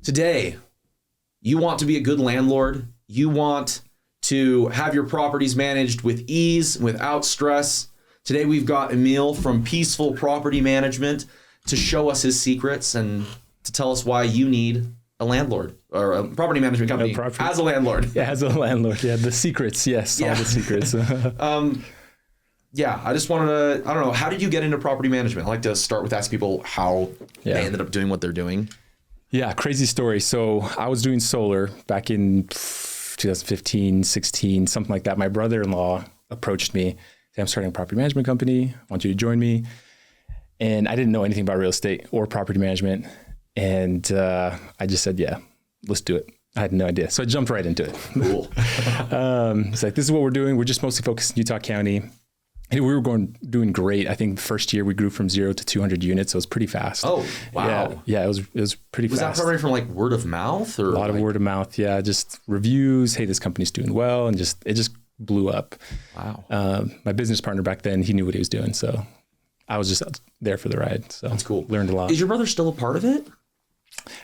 Today, you want to be a good landlord. You want to have your properties managed with ease, without stress. Today, we've got Emil from Peaceful Property Management to show us his secrets and to tell us why you need a landlord or a property management company as a landlord. Yeah, as a landlord. Yeah, the secrets. Yes, all the secrets. Yeah, I just wanted to, I don't know, how did you get into property management? I like to start with asking people how they ended up doing what they're doing. Yeah, crazy story. So I was doing solar back in 2015, 16, something like that. My brother-in-law approached me, said, I'm starting a property management company. I want you to join me. And I didn't know anything about real estate or property management. And I just said, yeah, let's do it. I had no idea. So I jumped right into it. Cool. It's like, this is what we're doing. We're just mostly focused in Utah County. And we were doing great. I think the first year we grew from 0 to 200 units. So it was pretty fast. Oh, wow. Yeah, it was pretty fast. Was that primarily from like word of mouth? Or a lot of word of mouth. Yeah, just reviews. Hey, this company's doing well. And it just blew up. Wow. My business partner back then, he knew what he was doing. So I was just there for the ride. So that's cool. Learned a lot. Is your brother still a part of it?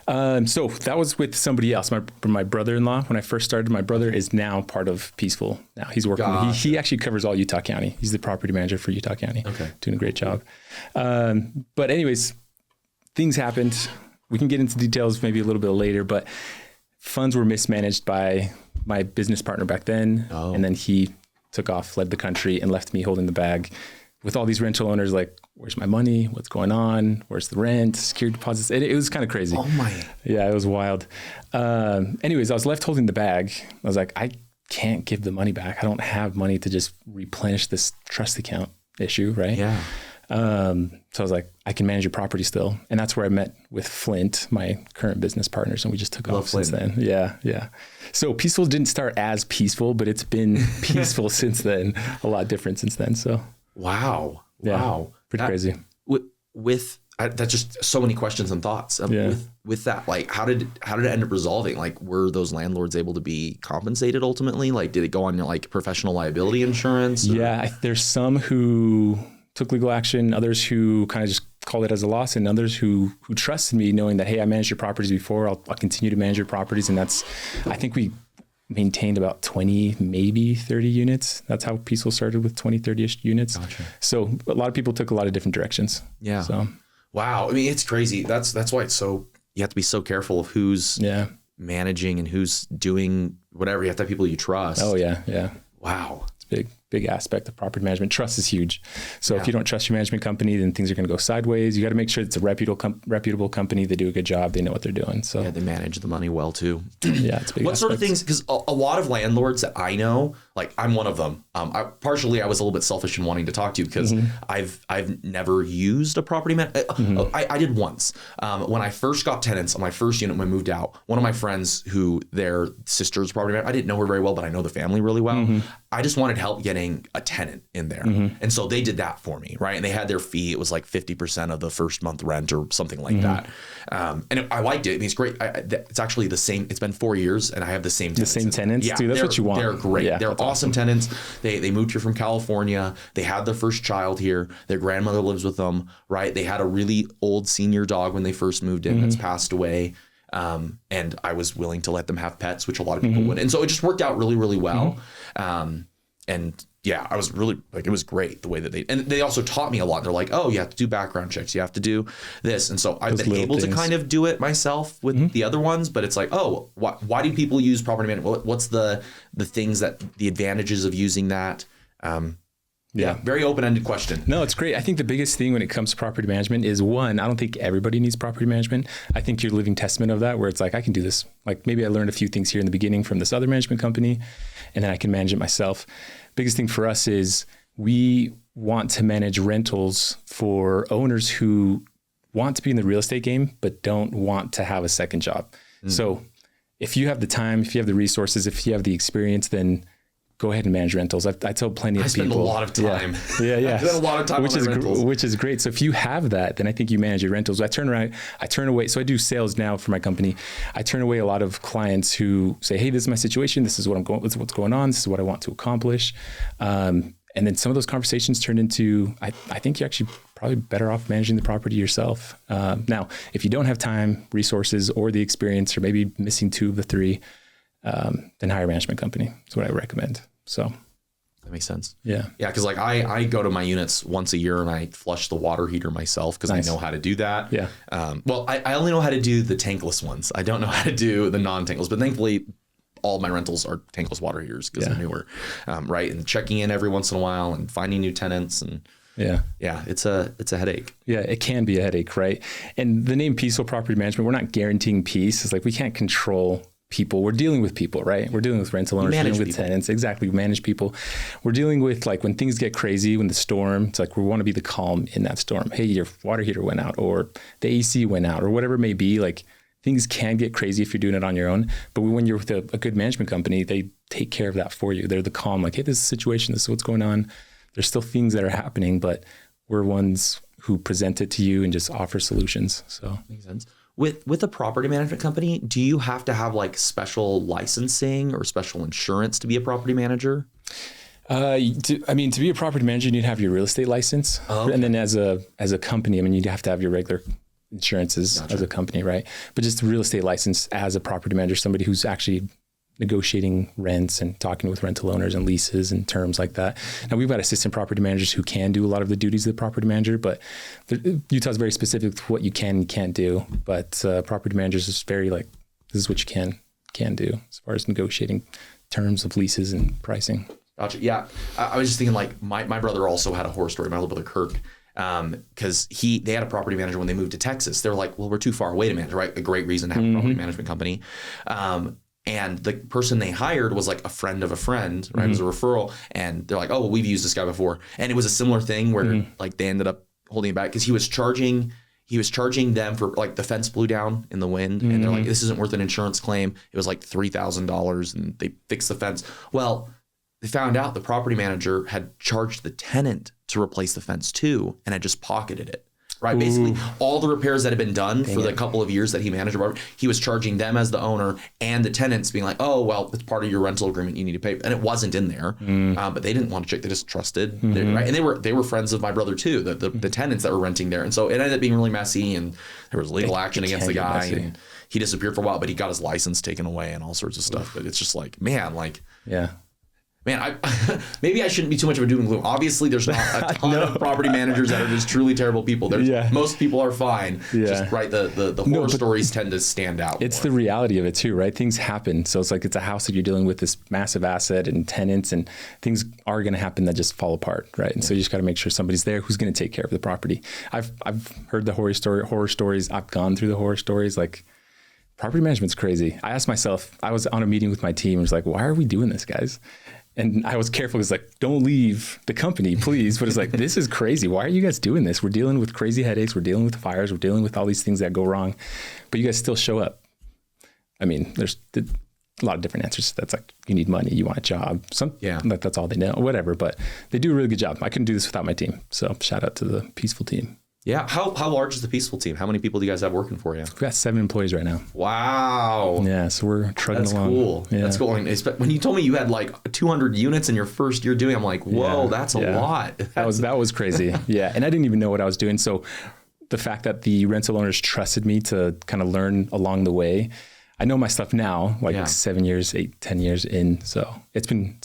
So that was with somebody else. My brother-in-law, when I first started, my brother is now part of Peaceful. Now he's working. He actually covers all Utah County. He's the property manager for Utah County. Okay. Doing a great job. But anyways, things happened. We can get into details maybe a little bit later, but funds were mismanaged by my business partner back then. Oh. And then he took off, fled the country, and left me holding the bag with all these rental owners like, where's my money? What's going on? Where's the rent? Security deposits? It was kind of crazy. Oh my. Yeah, it was wild. Anyways, I was left holding the bag. I was like, I can't give the money back. I don't have money to just replenish this trust account issue, right? Yeah. So I was like, I can manage your property still. And that's where I met with Flint, my current business partners, and we just took off since then. Yeah. So Peaceful didn't start as peaceful, but it's been peaceful since then. A lot different since then. So. Wow. Yeah, wow. Pretty crazy. That's just so many questions and thoughts. With that, like, how did it end up resolving? Like, were those landlords able to be compensated ultimately? Like, did it go on like professional liability insurance? Or? Yeah, there's some who took legal action, others who kind of just called it as a loss, and others who trusted me, knowing that, hey, I managed your properties before. I'll continue to manage your properties, and I think we maintained about 20, maybe 30 units. That's how Peaceful started, with 20, 30-ish units. Gotcha. So a lot of people took a lot of different directions. Yeah. So. Wow. I mean, it's crazy. That's why it's so, you have to be so careful of who's managing and who's doing whatever. You have to have people you trust. Oh yeah. Yeah. Wow. It's big aspect of property management. Trust is huge. So if you don't trust your management company, then things are going to go sideways. You got to make sure it's a reputable company. They do a good job. They know what they're doing. So they manage the money well too. Yeah, it's big. What sort of things? Because a lot of landlords that I know, like I'm one of them. I was a little bit selfish in wanting to talk to you because I've never used a property man. I did once when I first got Tenants on my first unit when I moved out. One of my friends who their sister's property manager, I didn't know her very well, but I know the family really well. I just wanted help getting a tenant in there. And so they did that for me, right? And they had their fee. It was like 50% of the first month rent or something like that. And I liked it. I mean, it's great. It's actually the same. It's been 4 years and I have the same tenants. The same tenants? Yeah, dude, that's what you want. They're great. Yeah, they're awesome tenants. They moved here from California. They had their first child here. Their grandmother lives with them, right? They had a really old senior dog when they first moved in that's passed away. And I was willing to let them have pets, which a lot of people would. And so it just worked out really, really well. And yeah, I was really like, it was great the way that they also taught me a lot. They're like, oh, you have to do background checks. You have to do this. And so I've been able to kind of do it myself with the other ones, but it's like, oh, why do people use property management? What's the things the advantages of using that? Yeah, very open-ended question. No, it's great. I think the biggest thing when it comes to property management is, one, I don't think everybody needs property management. I think you're a living testament of that, where it's like, I can do this. Like maybe I learned a few things here in the beginning from this other management company, and then I can manage it myself. Biggest thing for us is we want to manage rentals for owners who want to be in the real estate game, but don't want to have a second job. So if you have the time, if you have the resources, if you have the experience, then go ahead and manage rentals. I tell plenty of people. I spend a lot of time. Yeah. I spend a lot of time on rentals. Which is great. So if you have that, then I think you manage your rentals. I turn away. So I do sales now for my company. I turn away a lot of clients who say, hey, this is my situation. This is what's going on. This is what I want to accomplish. And And then some of those conversations turned into, I think you're actually probably better off managing the property yourself. Now, if you don't have time, resources, or the experience, or maybe missing 2 of the 3, then hire a management company. That's what I recommend. So that makes sense. Yeah. Yeah. Cause like I go to my units once a year and I flush the water heater myself because I know how to do that. Yeah. Well, I only know how to do the tankless ones. I don't know how to do the non-tankless, but thankfully all my rentals are tankless water heaters because they're newer. Right. And checking in every once in a while and finding new tenants and it's a headache. Yeah, it can be a headache, right? And the name Peaceful Property Management, we're not guaranteeing peace. It's like we can't control people. We're dealing with people, right? We're dealing with rental owners, we're dealing with tenants. Exactly. We manage people. We're dealing with like when things get crazy, when the storm, it's like we want to be the calm in that storm. Hey, your water heater went out or the AC went out or whatever it may be. Like things can get crazy if you're doing it on your own. But when you're with a good management company, they take care of that for you. They're the calm, like, hey, this is a situation. This is what's going on. There's still things that are happening, but we're ones who present it to you and just offer solutions. So makes sense. With a property management company, do you have to have like special licensing or special insurance to be a property manager? To be a property manager, you'd have your real estate license. Oh, okay. And then as a company, you'd have to have your regular insurances as a company, right? But just a real estate license as a property manager, somebody who's actually negotiating rents and talking with rental owners and leases and terms like that. Now we've got assistant property managers who can do a lot of the duties of the property manager, but Utah's very specific to what you can and can't do. But property managers is very like, this is what you can do as far as negotiating terms of leases and pricing. Gotcha. Yeah. I was just thinking like my brother also had a horror story, my little brother Kirk. Because they had a property manager when they moved to Texas. They were like, well, we're too far away to manage, right? A great reason to have a property management company. And the person they hired was like a friend of a friend, right? It was a referral. And they're like, oh, well, we've used this guy before. And it was a similar thing where like they ended up holding it back because he was charging them for like the fence blew down in the wind. And they're like, this isn't worth an insurance claim. It was like $3,000 and they fixed the fence. Well, they found out the property manager had charged the tenant to replace the fence too and had just pocketed it. Right. Ooh. Basically, all the repairs that had been done for the couple of years that he managed, he was charging them as the owner and the tenants being like, oh, well, it's part of your rental agreement. You need to pay. And it wasn't in there. But they didn't want to check. They just trusted. Right. And they were friends of my brother, too, the tenants that were renting there. And so it ended up being really messy. And there was legal action against the guy. And he disappeared for a while, but he got his license taken away and all sorts of stuff. But it's just like, man, maybe I shouldn't be too much of a doom and gloom. Obviously, there's not a ton of property managers that are just truly terrible people. Most people are fine. Just right. The horror stories tend to stand out. It's the reality of it too, right? Things happen. So it's like it's a house that you're dealing with this massive asset and tenants, and things are going to happen that just fall apart, right? And so you just got to make sure somebody's there who's going to take care of the property. I've heard the horror stories. I've gone through the horror stories. Like property management's crazy. I asked myself. I was on a meeting with my team. I was like, why are we doing this, guys? And I was careful. It's like, don't leave the company, please. But it's like, this is crazy. Why are you guys doing this? We're dealing with crazy headaches. We're dealing with fires. We're dealing with all these things that go wrong. But you guys still show up. There's a lot of different answers. That's like, you need money. You want a job. That's all they know. Whatever. But they do a really good job. I couldn't do this without my team. So shout out to the Peaceful team. Yeah. How large is the Peaceful team? How many people do you guys have working for you? We've got 7 employees right now. Wow. Yeah. So we're trucking along. Cool. Yeah. That's cool. When you told me you had like 200 units in your first year doing, I'm like, whoa, that's a lot. That was crazy. Yeah. And I didn't even know what I was doing. So the fact that the rental owners trusted me to kind of learn along the way, I know my stuff now, 7 years, 10 years in. So it's been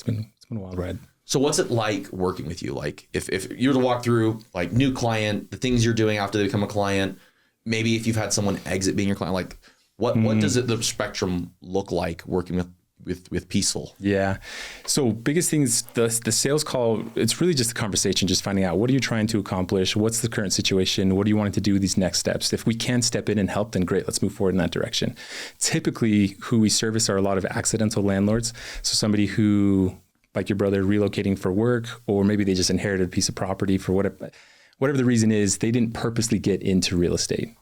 a wild ride. So what's it like working with you? Like if you were to walk through like new client, the things you're doing after they become a client, maybe if you've had someone exit being your client, like what does the spectrum look like working with Peaceful? Yeah. So biggest thing is the sales call. It's really just a conversation, just finding out what are you trying to accomplish? What's the current situation? What do you want to do with these next steps? If we can step in and help, then great, let's move forward in that direction. Typically who we service are a lot of accidental landlords. So somebody who, like your brother, relocating for work, or maybe they just inherited a piece of property for whatever the reason is, they didn't purposely get into real estate.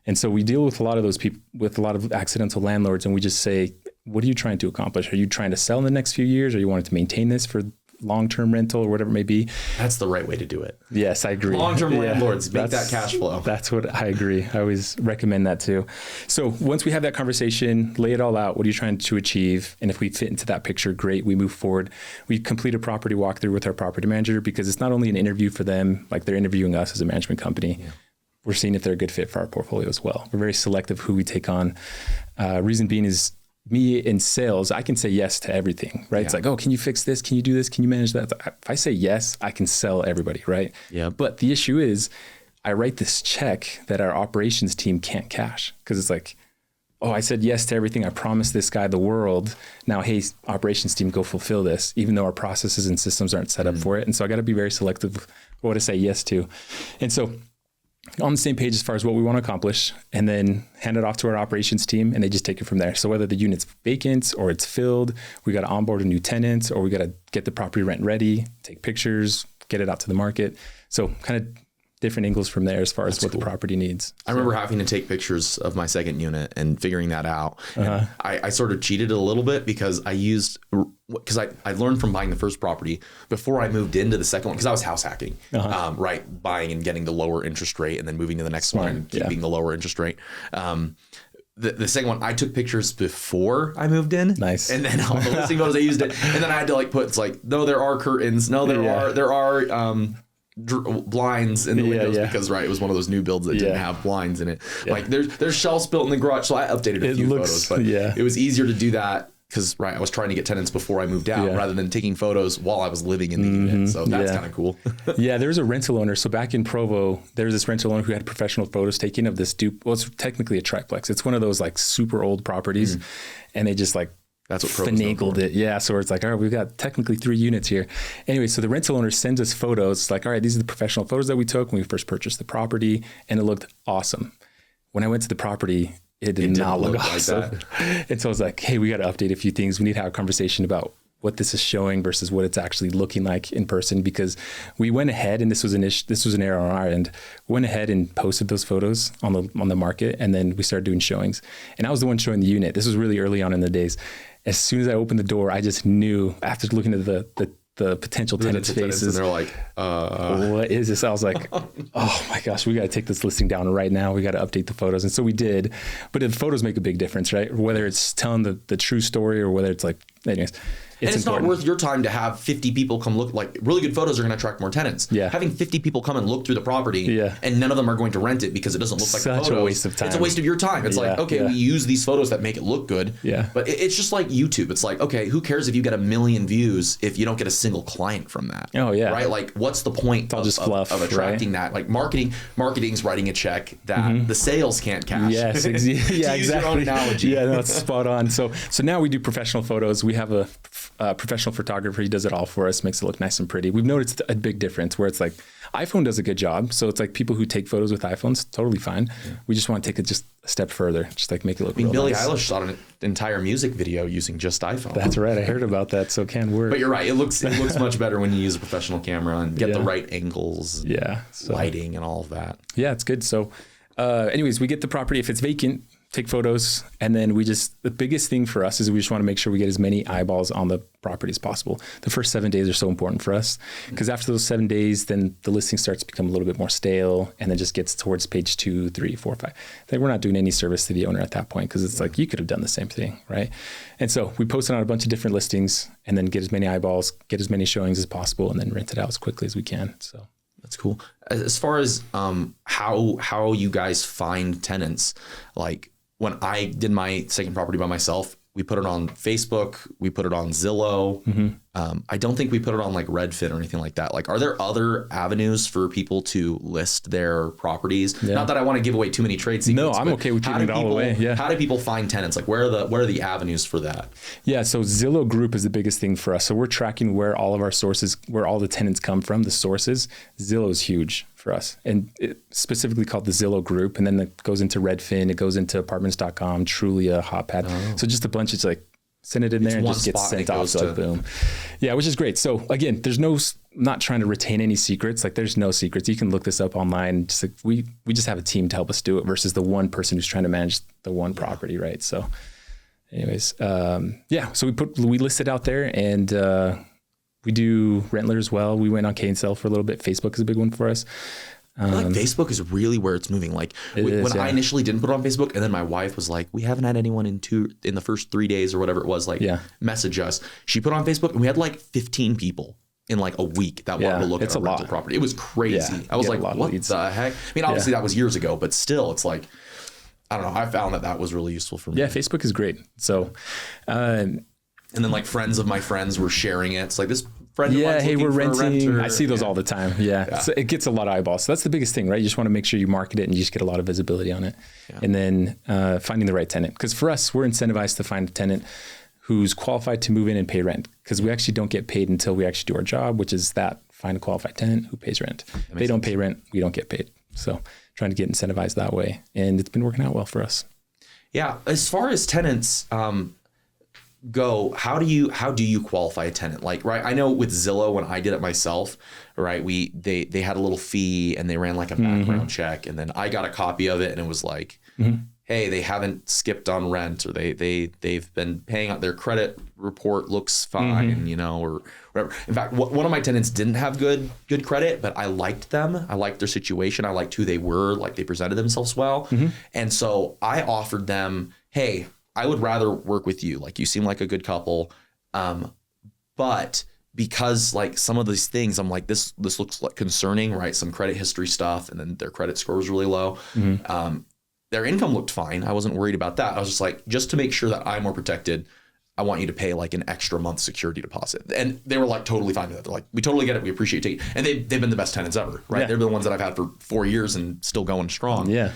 And so we deal with a lot of those people, with a lot of accidental landlords, and we just say, what are you trying to accomplish? Are you trying to sell in the next few years, or you wanting to maintain this for long-term rental or whatever it may be. That's the right way to do it. Yes, I agree. Long-term landlords, make that cash flow. That's what I agree. I always recommend that too. So once we have that conversation, lay it all out. What are you trying to achieve? And if we fit into that picture, great. We move forward. We complete a property walkthrough with our property manager, because it's not only an interview for them, like they're interviewing us as a management company. Yeah. We're seeing if they're a good fit for our portfolio as well. We're very selective who we take on. Reason being is, me in sales, I can say yes to everything, right? Yeah. It's like, oh, can you fix this? Can you do this? Can you manage that? If I say yes, I can sell everybody, right? Yeah. But the issue is, I write this check that our operations team can't cash, because it's like, oh, I said yes to everything. I promised this guy the world. Now, hey, operations team, go fulfill this, even though our processes and systems aren't set up for it. And so I got to be very selective with what to say yes to. And so on the same page as far as what we want to accomplish, and then hand it off to our operations team, and they just take it from there. So whether the unit's vacant or it's filled, we got to onboard a new tenant, or we got to get the property rent ready, take pictures, get it out to the market. So kind of different angles from there as far as what the property needs. I remember having to take pictures of my second unit and figuring that out. I sort of cheated a little bit, because I learned from buying the first property before I moved into the second one, because I was house hacking, right? Buying and getting the lower interest rate, and then moving to the next one and keeping the lower interest rate. The second one, I took pictures before I moved in. Nice. And then all the listing photos, I used it. And then I had to put, it's like, no, there are curtains. No, there are blinds in the windows, because it was one of those new builds that didn't have blinds in it. Like there's shelves built in the garage, so I updated a few photos, but it was easier to do that because I was trying to get tenants before I moved out rather than taking photos while I was living in the unit. So that's kind of cool. Yeah, there's a rental owner. So back in Provo, there was this rental owner who had professional photos taken of this well, it's technically a triplex. It's one of those like super old properties, and they just like that's what finagled it. Yeah. So it's like, all right, we've got technically 3 units here. Anyway, so the rental owner sends us photos. It's like, all right, these are the professional photos that we took when we first purchased the property, and it looked awesome. When I went to the property, it did not look awesome. Like that. And so I was like, hey, we got to update a few things. We need to have a conversation about what this is showing versus what it's actually looking like in person, because we went ahead, and this was an error on our end, went ahead and posted those photos on the market, and then we started doing showings. And I was the one showing the unit. This was really early on in the days. As soon as I opened the door, I just knew, after looking at the potential tenants' faces, and they're like, what is this? I was like, oh my gosh, we got to take this listing down right now. We got to update the photos. And so we did, but the photos make a big difference, right? Whether it's telling the true story, or whether it's like, anyways. It's not worth your time to have 50 people come look. Like, really good photos are going to attract more tenants. Yeah. Having 50 people come and look through the property, and none of them are going to rent it because it doesn't look like the photos. Such a waste of time. It's a waste of your time. It's like, okay, we use these photos that make it look good. Yeah. But it's just like YouTube. It's like, okay, who cares if you get 1 million views if you don't get a single client from that? Oh yeah. Right. Like, what's the point of attracting that? Like, marketing's writing a check that the sales can't cash. Yes. Yeah, exactly. Use your own analogy. Yeah, that's spot on. So now we do professional photos. We have a professional photographer. He does it all for us, makes it look nice and pretty. We've noticed a big difference where it's like iPhone does a good job. So it's like people who take photos with iPhones, totally fine. Yeah. We just want to take it just a step further, just like make it look real Billie nice. Eilish shot an entire music video using just iPhone. That's right. I heard about that. So it can work. But you're right. It looks much better when you use a professional camera and get the right angles, lighting and all of that. Yeah, it's good. So anyways, we get the property. If it's vacant, take photos. And then the biggest thing for us is we just want to make sure we get as many eyeballs on the property as possible. The first 7 days are so important for us, because after those 7 days, then the listing starts to become a little bit more stale, and then just gets towards page 2, 3, 4, 5. Then we're not doing any service to the owner at that point, because it's like, you could have done the same thing, right? And so we post it on a bunch of different listings, and then get as many eyeballs, get as many showings as possible, and then rent it out as quickly as we can. So that's cool. As far as how you guys find tenants, like, when I did my second property by myself, we put it on Facebook, we put it on Zillow. I don't think we put it on like Redfin or anything like that. Like, are there other avenues for people to list their properties? Yeah. Not that I want to give away too many trade secrets. No, I'm okay with giving it all away. Yeah. How do people find tenants? Like, where are the avenues for that? Yeah, so Zillow Group is the biggest thing for us. So we're tracking where all of our sources, where all the tenants come from, the sources. Zillow is huge for us, and it's specifically called the Zillow Group. And then it goes into Redfin, it goes into apartments.com, Trulia, Hotpad. Oh. So just a bunch. It's like, send it in there and just get sent off. So like, boom. Yeah, which is great. So again, there's not trying to retain any secrets. Like, there's no secrets. You can look this up online. Just like we just have a team to help us do it versus the one person who's trying to manage the one property, right? So anyways, so we list it out there, and We do Rentler as well. We went on Cancel for a little bit. Facebook is a big one for us. I feel like Facebook is really where it's moving. Like I initially didn't put it on Facebook, and then my wife was like, we haven't had anyone in the first 3 days or whatever it was, like message us. She put it on Facebook, and we had like 15 people in like a week that wanted to look at a rental property. It was crazy. I was like, what the heck? I mean, obviously that was years ago, but still, it's like, I don't know. I found that was really useful for me. Yeah, Facebook is great. So, and then like friends of my friends were sharing it. It's like this friend of mine's hey, looking we're for a renting. renter. I see those all the time. Yeah. So it gets a lot of eyeballs. So that's the biggest thing, right? You just want to make sure you market it and you just get a lot of visibility on it. Yeah. And then finding the right tenant. Because for us, we're incentivized to find a tenant who's qualified to move in and pay rent, because we actually don't get paid until we actually do our job, which is find a qualified tenant who pays rent. They don't pay rent, we don't get paid. So trying to get incentivized that way. And it's been working out well for us. Yeah. As far as tenants go, how do you qualify a tenant? Like, right, I know with Zillow, when I did it myself, right, they had a little fee and they ran like a background check, and then I got a copy of it, and it was like, hey, they haven't skipped on rent, or they've been paying out, their credit report looks fine, or whatever. In fact, one of my tenants didn't have good credit, but I liked them. I liked their situation. I liked who they were. Like, they presented themselves well. And so I offered them, hey, I would rather work with you. Like, you seem like a good couple. But because like some of these things, I'm like, this looks like concerning, right? Some credit history stuff. And then their credit score was really low. Their income looked fine. I wasn't worried about that. I was just like, just to make sure that I'm more protected, I want you to pay like an extra month security deposit. And they were like totally fine with that. They're like, we totally get it. We appreciate it. And they've been the best tenants ever, right? Yeah. They're the ones that I've had for 4 years and still going strong. Yeah.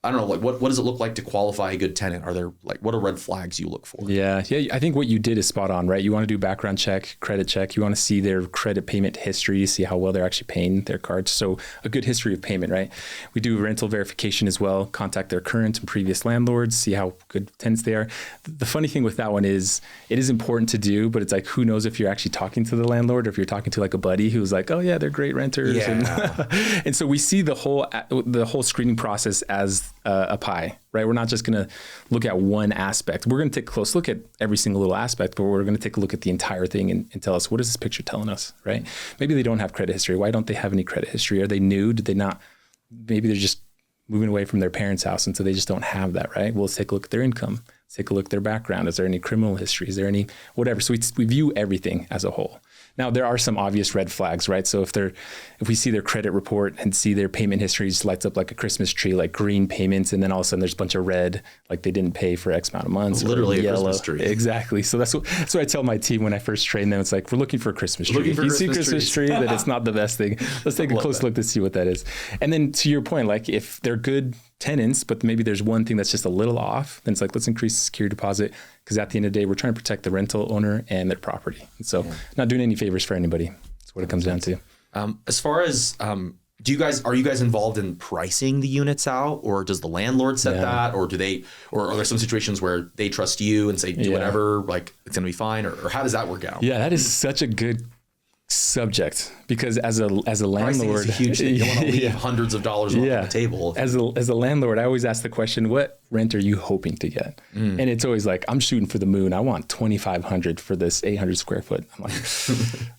I don't know, like what does it look like to qualify a good tenant? Are there like, what are red flags you look for? Yeah. I think what you did is spot on, right? You want to do background check, credit check. You want to see their credit payment history, see how well they're actually paying their cards. So a good history of payment, right? We do rental verification as well, contact their current and previous landlords, see how good tenants they are. The funny thing with that one is it is important to do, but it's like, who knows if you're actually talking to the landlord or if you're talking to like a buddy who's like, oh yeah, they're great renters. Yeah. And so we see the whole screening process as a pie, right? We're not just going to look at one aspect. We're going to take a close look at every single little aspect, but we're going to take a look at the entire thing and tell us, what is this picture telling us, right? Maybe they don't have credit history. Why don't they have any credit history? Are they new? Did they not? Maybe they're just moving away from their parents' house, and so they just don't have that, right? Well, let's take a look at their income. Let's take a look at their background. Is there any criminal history? Is there any whatever? So we view everything as a whole. Now, there are some obvious red flags, right? So if we see their credit report and see their payment history just lights up like a Christmas tree, like green payments, and then all of a sudden there's a bunch of red, like they didn't pay for X amount of months. Literally yellow. A Christmas tree. Exactly. So that's what I tell my team when I first train them. It's like, we're looking for a Christmas tree. If you see a Christmas tree, then it's not the best thing. Let's take a close look to see what that is. And then to your point, like if they're good tenants, but maybe there's one thing that's just a little off, then it's like, let's increase the security deposit, because at the end of the day, we're trying to protect the rental owner and their property. And so not doing any favors for anybody. That's what it comes down to. As far as, are you guys involved in pricing the units out, or does the landlord set that, or are there some situations where they trust you and say, do whatever, like it's going to be fine, or how does that work out? Yeah, that is such a good subject, because as a landlord, is a huge thing. You want to leave hundreds of dollars on the table. As a landlord, I always ask the question, what rent are you hoping to get? And it's always like, I'm shooting for the moon. I want 2,500 for this 800 square foot. I'm like,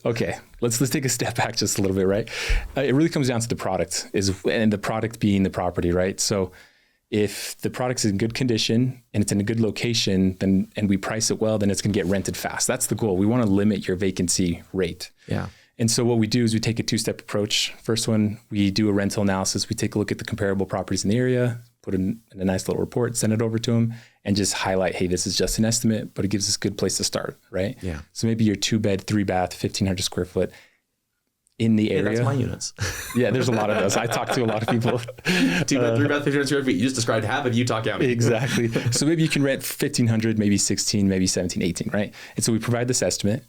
okay, let's take a step back just a little bit, right? It really comes down to the product, and the product being the property, right? So if the product's in good condition and it's in a good location, and we price it well, then it's going to get rented fast. That's the goal. We want to limit your vacancy rate. Yeah. And so what we do is we take a two-step approach. First one, we do a rental analysis. We take a look at the comparable properties in the area, put in a nice little report, send it over to them, and just highlight, hey, this is just an estimate, but it gives us a good place to start, right? Yeah. So maybe your 2-bed, 3-bath, 1,500 square foot in the area. That's my units. Yeah, there's a lot of those. I talk to a lot of people. 2-bed, 3-bath, 1,500 square feet. You just described half of Utah County. Exactly. So maybe you can rent 1,500, maybe 16, maybe 17, 18, right? And so we provide this estimate.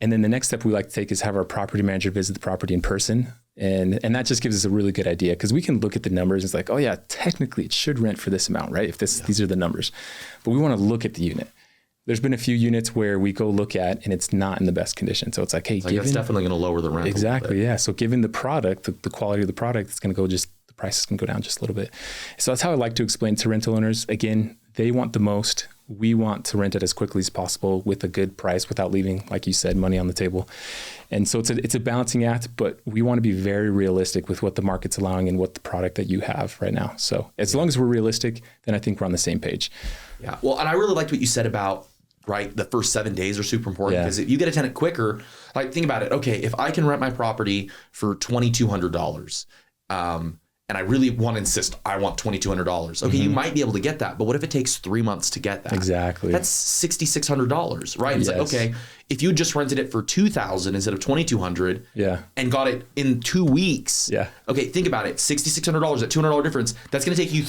And then the next step we like to take is have our property manager visit the property in person. And that just gives us a really good idea, because we can look at the numbers. It's like, oh yeah, technically it should rent for this amount, right? If these are the numbers. But we want to look at the unit. There's been a few units where we go look at and it's not in the best condition. So it's like, hey, that's definitely going to lower the rent. Exactly. Yeah. So given the product, the quality of the product, it's going to the prices can go down just a little bit. So that's how I like to explain to rental owners. Again, they want the most. we want to rent it as quickly as possible with a good price without leaving, like you said, money on the table. And so it's a balancing act, but we want to be very realistic with what the market's allowing and what the product that you have right now. So as long as we're realistic, then I think we're on the same page. Yeah. Well, and I really liked what you said about, right, the first 7 days are super important, because if you get a tenant quicker, like think about it. Okay, if I can rent my property for $2,200, and I really want to insist, I want $2,200. Okay, you might be able to get that, but what if it takes 3 months to get that? Exactly. That's $6,600, right? It's like, okay, if you just rented it for $2,000 instead of $2,200, and got it in 2 weeks, okay, think about it, $6,600, that $200 difference, that's going to take you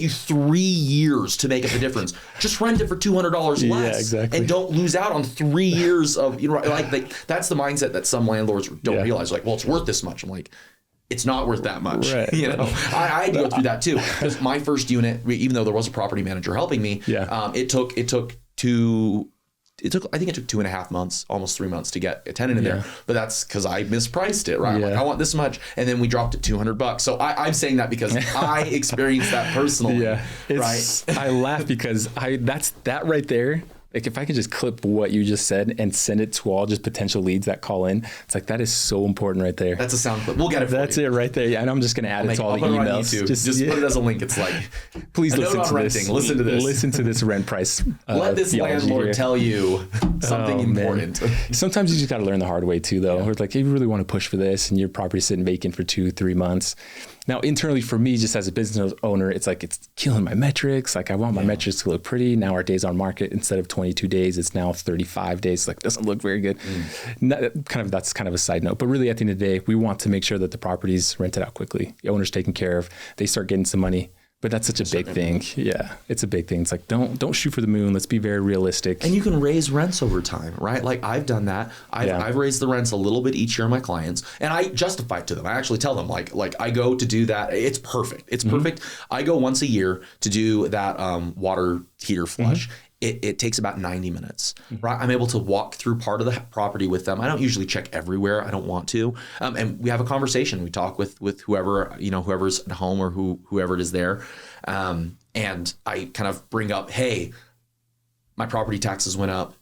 3 years to make up the difference. Just rent it for $200 less, exactly. and don't lose out on 3 years of, like that's the mindset that some landlords don't realize. Like, well, it's worth this much. I'm like, it's not worth that much. Right. You know, I had to go through that too, because my first unit, even though there was a property manager helping me, it took I think it took 2.5 months, almost 3 months to get a tenant in there. But that's because I mispriced it, right? I'm like, I want this much, and then we dropped it $200. So I'm saying that because I experienced that personally. Right. I laugh because that right there. Like if I could just clip what you just said and send it to all just potential leads that call in, it's like, that is so important right there. That's a sound clip. We'll get it for That's you. it right there. Yeah, and I'm just going to add it to all the emails. Just put it as a link. It's like, please listen to this. Listen to this. Listen to this rent price. Let this landlord tell you something important. Sometimes you just got to learn the hard way too, though. Or like, if you really want to push for this and your property's sitting vacant for 2-3 months. Now, internally for me, just as a business owner, it's like, it's killing my metrics. Like I want my metrics to look pretty. Now our days on market, instead of 22 days, it's now 35 days. Like, doesn't look very good. That's kind of a side note, but really at the end of the day, we want to make sure that the property's rented out quickly. The owner's taken care of, they start getting some money. But that's such a big thing. Yeah, it's a big thing. It's like, don't shoot for the moon. Let's be very realistic. And you can raise rents over time, right? Like I've done that. I've raised the rents a little bit each year of my clients, and I justify it to them. I actually tell them like I go to do that. It's perfect. It's perfect. I go once a year to do that water heater flush. It takes about 90 minutes, right? I'm able to walk through part of the property with them. I don't usually check everywhere. I don't want to. And we have a conversation. We talk with whoever, whoever's at home or whoever it is there. And I kind of bring up, hey, my property taxes went up.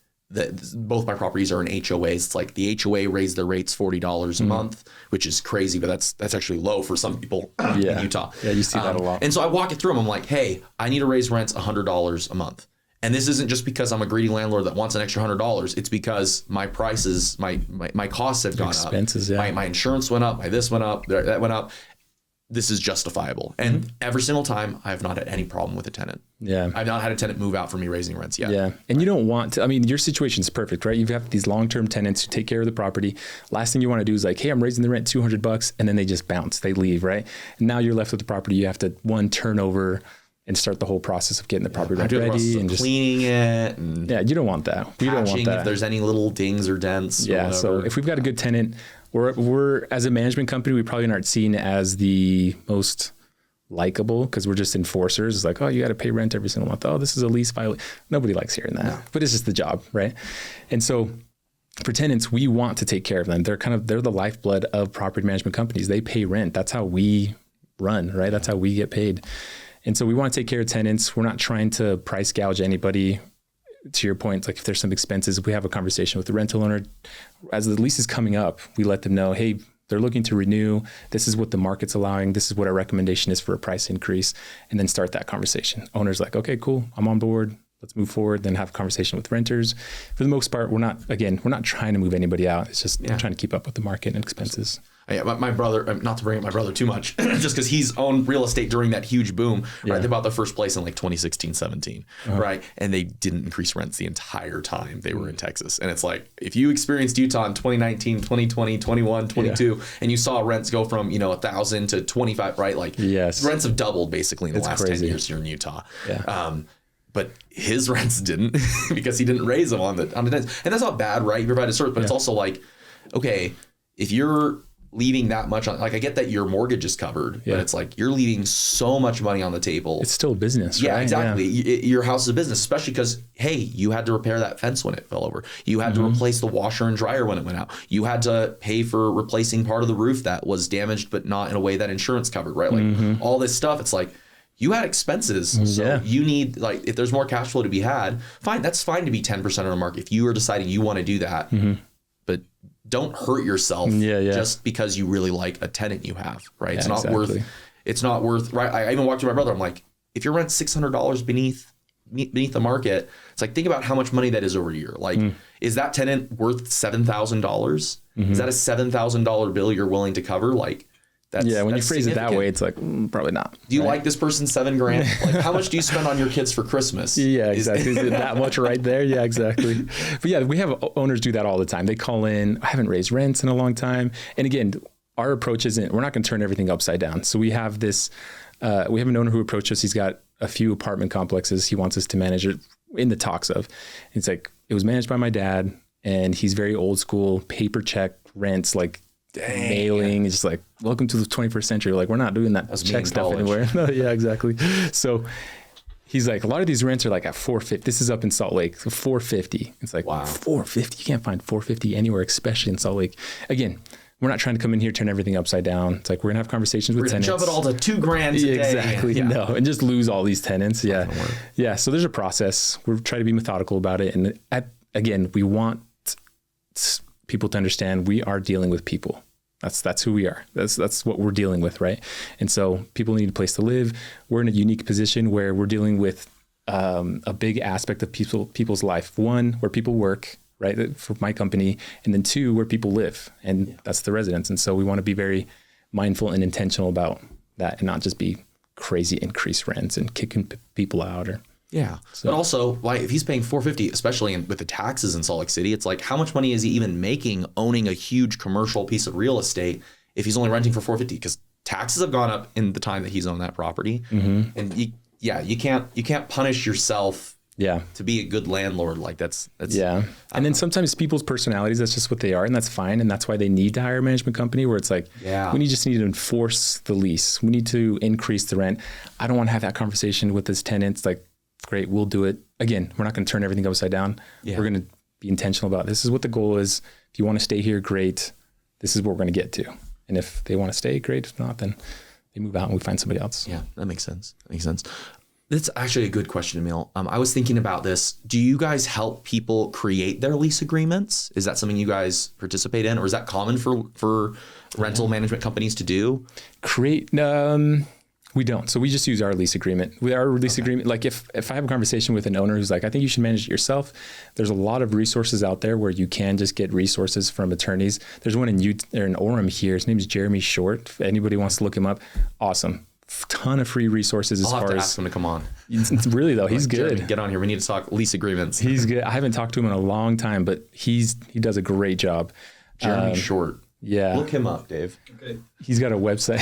Both my properties are in HOAs. It's like the HOA raised their rates $40 a month, which is crazy, but that's actually low for some people in Utah. Yeah, you see that a lot. And so I walk it through them. I'm like, hey, I need to raise rents $100 a month. And this isn't just because I'm a greedy landlord that wants an extra $100. It's because my prices, my costs have gone Expenses, up. My insurance went up. My this went up. That went up. This is justifiable. And every single time, I have not had any problem with a tenant. Yeah, I've not had a tenant move out for me raising rents yet. Yeah, and you don't want to. I mean, your situation's perfect, right? You've got these long-term tenants who take care of the property. Last thing you want to do is like, hey, I'm raising the rent $200, and then they just bounce. They leave, right? And now you're left with the property. You have to turn over and start the whole process of getting the property ready and just cleaning it. And you don't want that. We don't want that. If there's any little dings or dents. Yeah. So if we've got a good tenant, we're as a management company, we probably aren't seen as the most likable because we're just enforcers. It's like, oh, you got to pay rent every single month. Oh, this is a lease violation. Nobody likes hearing that, but it's just the job, right? And so for tenants, we want to take care of them. They're the lifeblood of property management companies. They pay rent. That's how we run, right? That's how we get paid. And so we want to take care of tenants. We're not trying to price gouge anybody. To your point, like if there's some expenses, we have a conversation with the rental owner. As the lease is coming up, we let them know, hey, they're looking to renew. This is what the market's allowing. This is what our recommendation is for a price increase. And then start that conversation. Owner's like, okay, cool. I'm on board. Let's move forward. Then have a conversation with renters. For the most part, we're not trying to move anybody out. It's just trying to keep up with the market and expenses. Yeah, my brother, not to bring up my brother too much, just because he's owned real estate during that huge boom, right? They bought their first place in like 2016, 17, right? And they didn't increase rents the entire time they were in Texas. And it's like, if you experienced Utah in 2019, 2020, 21, 22, and you saw rents go from, 1,000 to 25, right? Like rents have doubled basically in the last 10 years here in Utah. Yeah. But his rents didn't because he didn't raise them on the tenants. And that's not bad, right? You provide a service, but it's also like, okay, if you're leaving that much on, like, I get that your mortgage is covered, but it's like you're leaving so much money on the table. It's still a business, right? Yeah, exactly. Your house is a business, especially because, hey, you had to repair that fence when it fell over. You had to replace the washer and dryer when it went out. You had to pay for replacing part of the roof that was damaged, but not in a way that insurance covered, right? Like all this stuff, it's like, you had expenses. So you need, like, if there's more cash flow to be had, fine. That's fine to be 10% on the market if you are deciding you want to do that. But don't hurt yourself just because you really like a tenant you have, right? It's not worth, right? I even walked to my brother. I'm like, if your rent's $600 beneath the market, it's like, think about how much money that is over a year. Like, is that tenant worth $7,000? Is that a $7,000 bill you're willing to cover? Like, that's, when you phrase it that way, it's like, probably not. Do you like this person $7,000? Like, how much do you spend on your kids for Christmas? Yeah, exactly. Is it that much right there? Yeah, exactly. But yeah, we have owners do that all the time. They call in, I haven't raised rents in a long time. And again, our approach isn't, we're not going to turn everything upside down. So we have this, we have an owner who approached us. He's got a few apartment complexes he wants us to manage it in the talks of. It's like, it was managed by my dad, and he's very old school, paper check rents, like mailing. It's just like, welcome to the 21st century. Like, we're not doing that check stuff anywhere. Yeah, exactly. So he's like, a lot of these rents are like at $450. This is up in Salt Lake, so $450. It's like, wow, $450. You can't find $450 anywhere, especially in Salt Lake. Again, we're not trying to come in here, turn everything upside down. It's like, we're gonna have conversations with tenants. Shove it all to $2,000 a day. Exactly. No, and just lose all these tenants. Yeah. Yeah. So there's a process. We're trying to be methodical about it. And again, we want people to understand we are dealing with people. That's who we are. That's what we're dealing with, right? And so people need a place to live. We're in a unique position where we're dealing with a big aspect of people's life. One, where people work, right, for my company, and then two, where people live, and that's the residents. And so we want to be very mindful and intentional about that, and not just be crazy increased rents and kicking people out. Or but also, like, if he's paying $450, especially with the taxes in Salt Lake City, it's like, how much money is he even making owning a huge commercial piece of real estate if he's only renting for $450? Because taxes have gone up in the time that he's owned that property, and you can't punish yourself. To be a good landlord, like that's and then sometimes people's personalities, that's just what they are, and that's fine, and that's why they need to hire a management company, where it's like, we just need to enforce the lease, we need to increase the rent. I don't want to have that conversation with his tenants. Like, great, we'll do it. Again, we're not going to turn everything upside down. We're going to be intentional about this is what the goal is. If you want to stay here, great. This is what we're going to get to. And if they want to stay, great. If not, then they move out and we find somebody else. Yeah, that makes sense. That's actually a good question, Emil. I was thinking about this. Do you guys help people create their lease agreements? Is that something you guys participate in, or is that common for rental management companies to do? Create? We don't. So we just use our lease agreement. With our lease agreement, like if I have a conversation with an owner who's like, I think you should manage it yourself, there's a lot of resources out there where you can just get resources from attorneys. There's one in Orem here. His name is Jeremy Short. If anybody wants to look him up, awesome. Ton of free resources. I'll have to ask him to come on. Really though, he's good. Jeremy, get on here. We need to talk lease agreements. He's good. I haven't talked to him in a long time, but he does a great job. Jeremy Short. Yeah. Look him up, Dave. Okay. He's got a website.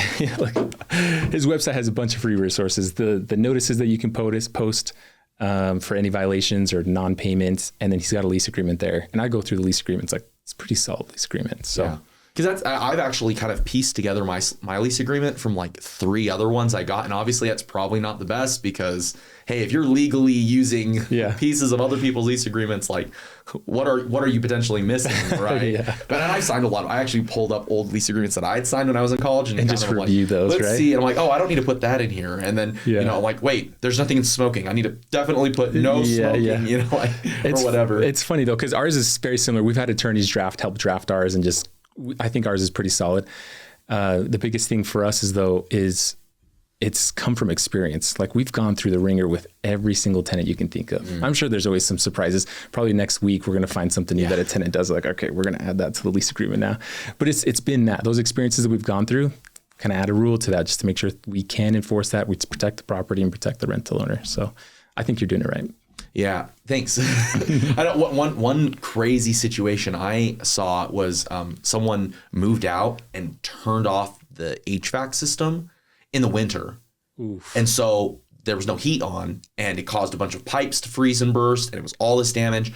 His website has a bunch of free resources. The notices that you can post for any violations or non-payments, and then he's got a lease agreement there. And I go through the lease agreements. Like, it's a pretty solid lease agreement. So. Because I've actually kind of pieced together my lease agreement from like 3 other ones I got, and obviously that's probably not the best because, hey, if you're legally using pieces of other people's lease agreements, like what are you potentially missing, right? But I signed a lot. I actually pulled up old lease agreements that I had signed when I was in college and just review those. Let's see. And I'm like, oh, I don't need to put that in here. And then I'm like, wait, there's nothing in smoking. I need to definitely put no smoking. You know, or whatever. It's funny though because ours is very similar. We've had attorneys help draft ours, and just. I think ours is pretty solid. The biggest thing for us is it's come from experience. Like, we've gone through the ringer with every single tenant you can think of. I'm sure there's always some surprises. Probably next week we're going to find something new that a tenant does. Like, okay, we're going to add that to the lease agreement now. But it's been those experiences that we've gone through, kind of add a rule to that just to make sure we can enforce that. We protect the property and protect the rental owner. So I think you're doing it right. Yeah, thanks. One crazy situation I saw was someone moved out and turned off the HVAC system in the winter. Oof. And so there was no heat on, and it caused a bunch of pipes to freeze and burst, and it was all this damage.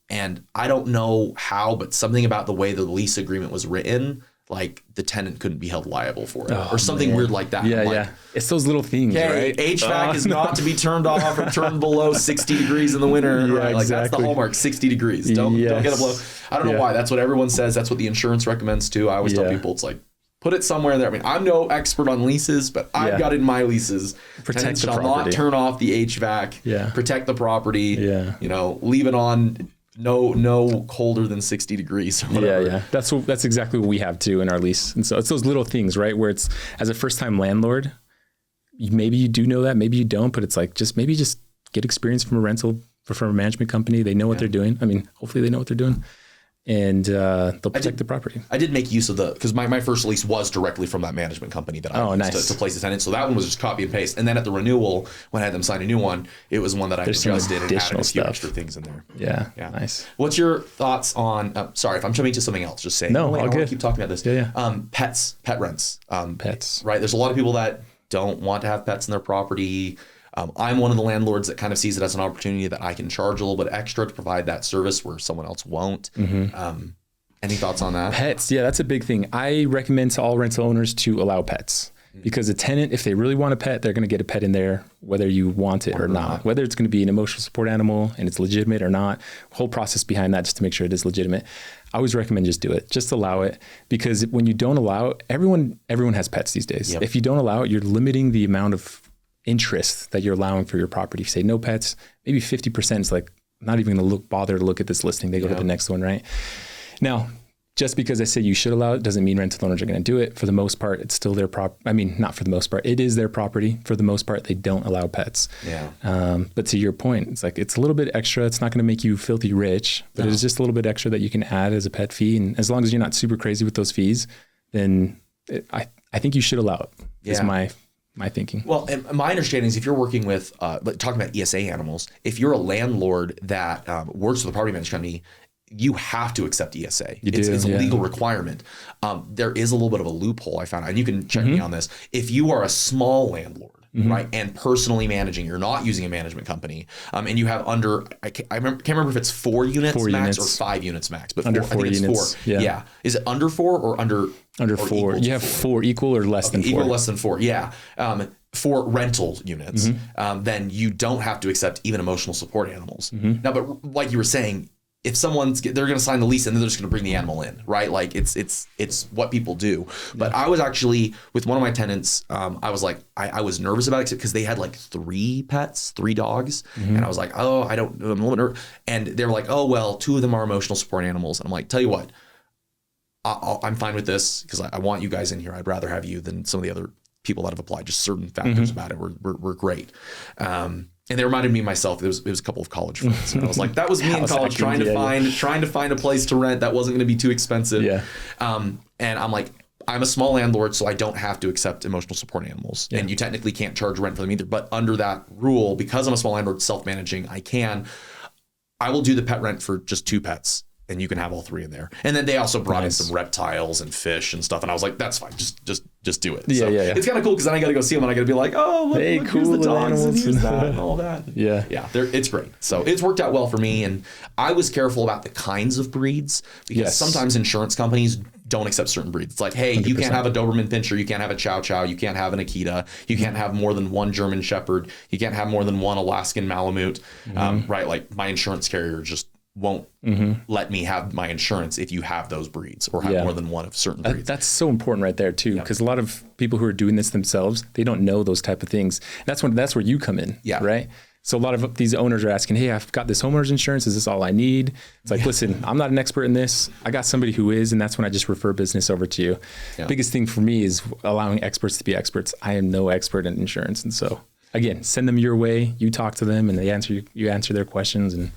And I don't know how, but something about the way the lease agreement was written, like the tenant couldn't be held liable for it or something weird like that. Yeah, it's those little things, right? HVAC is not to be turned off or turned below 60 degrees in the winter. Right? Like, that's the hallmark, 60 degrees. Don't get it below. I don't know why. That's what everyone says. That's what the insurance recommends too. I always tell people it's like Put it somewhere there. I mean, I'm no expert on leases, but I've got it in my leases. Protect Tenants the shall property. not turn off the HVAC. Yeah. Protect the property. Yeah. You know, leave it on no colder than 60 degrees or whatever. Yeah. That's exactly what we have too in our lease. And so it's those little things, right? Where it's, as a first time landlord, maybe you do know that, maybe you don't, but it's like, just get experience from from a management company. They know what they're doing. I mean, hopefully they know what they're doing, and they'll protect the property. I did make use of because my first lease was directly from that management company that I used to place the tenant. So that one was just copy and paste. And then at the renewal, when I had them sign a new one, it was one that I adjusted and added a few extra things in there. Yeah. Nice. What's your thoughts on, sorry, if I'm jumping to something else, just say, no, I all want good. to keep talking about this. Yeah. Pet rents. Pets. Right. There's a lot of people that don't want to have pets in their property. I'm one of the landlords that kind of sees it as an opportunity that I can charge a little bit extra to provide that service where someone else won't. Any thoughts on that? Pets. Yeah, that's a big thing. I recommend to all rental owners to allow pets, because a tenant, if they really want a pet, they're going to get a pet in there, whether you want it or not, whether it's going to be an emotional support animal and it's legitimate or not. Whole process behind that just to make sure it is legitimate. I always recommend just do it. Just allow it, because when you don't allow it, everyone has pets these days. If you don't allow it, you're limiting the amount of interest that you're allowing for your property. If you say no pets, maybe 50% is like not even going to bother to look at this listing. They go to the next one, right? Now, just because I say you should allow it doesn't mean rental owners are going to do it. For the most part, it's still their property. I mean, not for the most part. It is their property. For the most part, they don't allow pets. But to your point, it's like, it's a little bit extra. It's not going to make you filthy rich, but it's just a little bit extra that you can add as a pet fee. And as long as you're not super crazy with those fees, then I think you should allow it. Is my thinking. Well, and my understanding is if you're working with, talking about ESA animals, if you're a landlord that works with a property management company, you have to accept ESA. It's a legal requirement. There is a little bit of a loophole I found, and you can check me on this. If you are a small landlord, right, and personally managing, you're not using a management company, and you have under, can't remember if it's 4 units max or 5 units max, but under 4 units. I think it's 4. Yeah. Is it under 4 or under 4? You have 4 equal or less than 4. Equal less than 4. Yeah. For rental units, then you don't have to accept even emotional support animals. Now, but like you were saying, if they're going to sign the lease and then they're just going to bring the animal in, right? Like it's what people do. But I was actually with one of my tenants. I was like, I was nervous about it because they had like 3 dogs, and I was like, oh, I'm a little nervous. And they were like, oh well, 2 of them are emotional support animals, and I'm like, tell you what, I'm fine with this because I want you guys in here. I'd rather have you than some of the other people that have applied. Just certain factors about it were great. And they reminded me of myself. It was a couple of college friends. And I was like, that was me in college trying to find a place to rent that wasn't going to be too expensive. And I'm like, I'm a small landlord, so I don't have to accept emotional support animals. And you technically can't charge rent for them either. But under that rule, because I'm a small landlord, self-managing, I will do the pet rent for just 2 pets. And you can have all 3 in there. And then they also brought in some reptiles and fish and stuff. And I was like, that's fine. Just do it. So it's kind of cool because then I got to go see them and I got to be like, oh, look, hey, look cool, here's the dogs animals. and here's that and all that. Yeah, it's great. So it's worked out well for me. And I was careful about the kinds of breeds because sometimes insurance companies don't accept certain breeds. It's like, hey, 100%. You can't have a Doberman Pinscher, you can't have a Chow Chow, you can't have an Akita, you can't have more than 1 German Shepherd, you can't have more than 1 Alaskan Malamute, right? Like my insurance carrier just won't let me have my insurance if you have those breeds or have more than 1 of certain breeds. That's so important right there too, because a lot of people who are doing this themselves, they don't know those type of things. That's where you come in, right? So a lot of these owners are asking, hey, I've got this homeowner's insurance. Is this all I need? It's like, listen, I'm not an expert in this. I got somebody who is, and that's when I just refer business over to you. Biggest thing for me is allowing experts to be experts. I am no expert in insurance. And so again, send them your way, you talk to them and you answer their questions. And